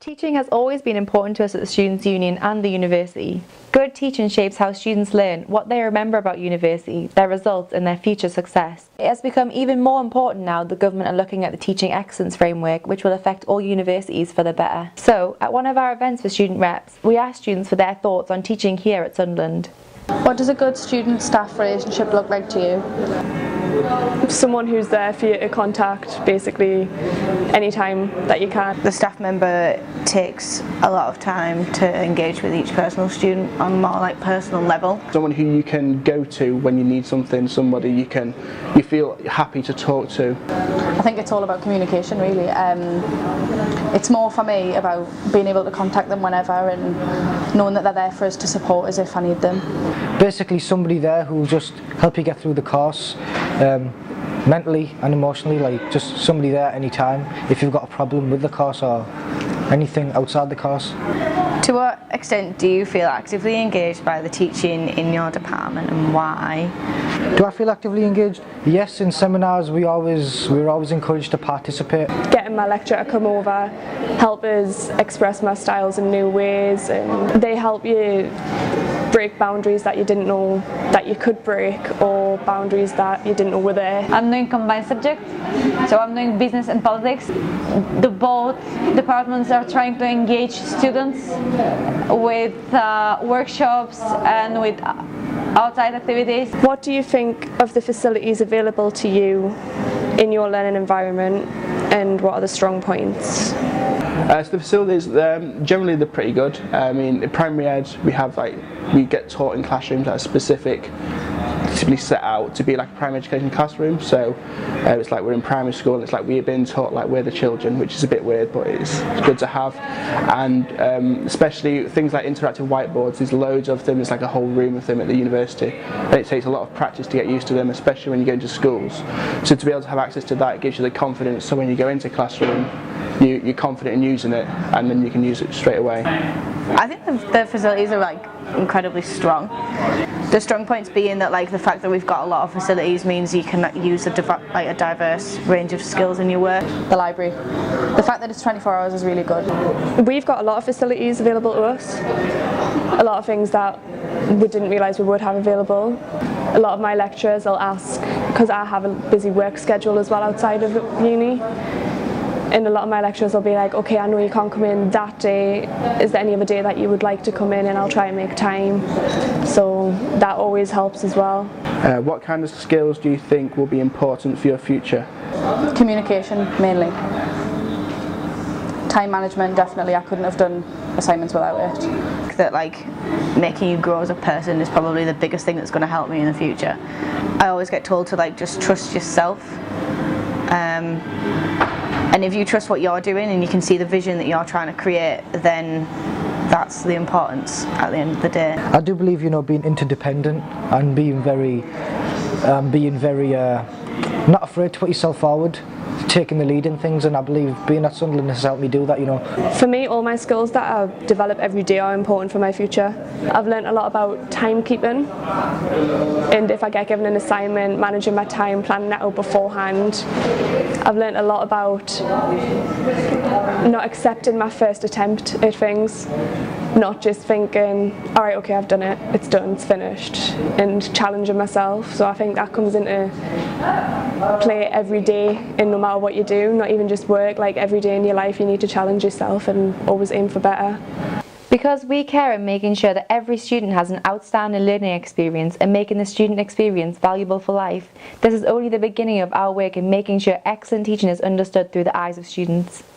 Teaching has always been important to us at the Students' Union and the university. Good teaching shapes how students learn, what they remember about university, their results and their future success. It has become even more important now the government are looking at the Teaching Excellence Framework, which will affect all universities for the better. So, at one of our events for student reps, we asked students for their thoughts on teaching here at Sunderland. What does a good student-staff relationship look like to you? Someone who's there for you to contact basically anytime that you can. The staff member takes a lot of time to engage with each personal student on a more personal level. Someone who you can go to when you need something, somebody you feel happy to talk to. I think it's all about communication really. It's more for me about being able to contact them whenever and knowing that they're there for us to support us if I need them. Basically somebody there who will just help you get through the course, mentally and emotionally, just somebody there anytime if you've got a problem with the course or anything outside the course. To what extent do you feel actively engaged by the teaching in your department and why? Do I feel actively engaged? Yes, in seminars we were always encouraged to participate. Getting my lecturer to come over, help us express my styles in new ways, and they help you break boundaries that you didn't know that you could break, or boundaries that you didn't know were there. I'm doing combined subject, so I'm doing business and politics. The both departments are trying to engage students with workshops and with outside activities. What do you think of the facilities available to you in your learning environment, and what are the strong points? So the facilities, generally they're pretty good. I mean, in primary ed, we get taught in classrooms that are specifically set out to be like a primary education classroom. So it's like we're in primary school and it's like we're being taught like we're the children, which is a bit weird, but it's good to have. And especially things like interactive whiteboards, there's loads of them, there's like a whole room of them at the university. And it takes a lot of practice to get used to them, especially when you go into schools. So to be able to have access to that, it gives you the confidence, so when you go into classroom, you're confident in using it, and then you can use it straight away. I think the facilities are incredibly strong. The strong points being that the fact that we've got a lot of facilities means you can use a diverse range of skills in your work. The library. The fact that it's 24 hours is really good. We've got a lot of facilities available to us, a lot of things that we didn't realise we would have available. A lot of my lecturers will ask, because I have a busy work schedule as well outside of uni, and a lot of my lecturers will be like, okay, I know you can't come in that day, is there any other day that you would like to come in, and I'll try and make time. So that always helps as well. What kind of skills do you think will be important for your future? Communication mainly. Time management, definitely. I couldn't have done assignments without it. That making you grow as a person is probably the biggest thing that's going to help me in the future. I always get told to just trust yourself. And if you trust what you're doing and you can see the vision that you're trying to create, then that's the importance at the end of the day. I do believe being interdependent and being very not afraid to put yourself forward, taking the lead in things, and I believe being at Sunderland has helped me do that. For me, all my skills that I develop every day are important for my future. I've learned a lot about timekeeping, and if I get given an assignment, managing my time, planning it out beforehand. I've learned a lot about not accepting my first attempt at things, not just thinking, alright, okay, I've done it, it's done, it's finished, and challenging myself. So I think that comes into play every day, and no matter what you do, not even just work, every day in your life you need to challenge yourself and always aim for better. Because we care in making sure that every student has an outstanding learning experience and making the student experience valuable for life, this is only the beginning of our work in making sure excellent teaching is understood through the eyes of students.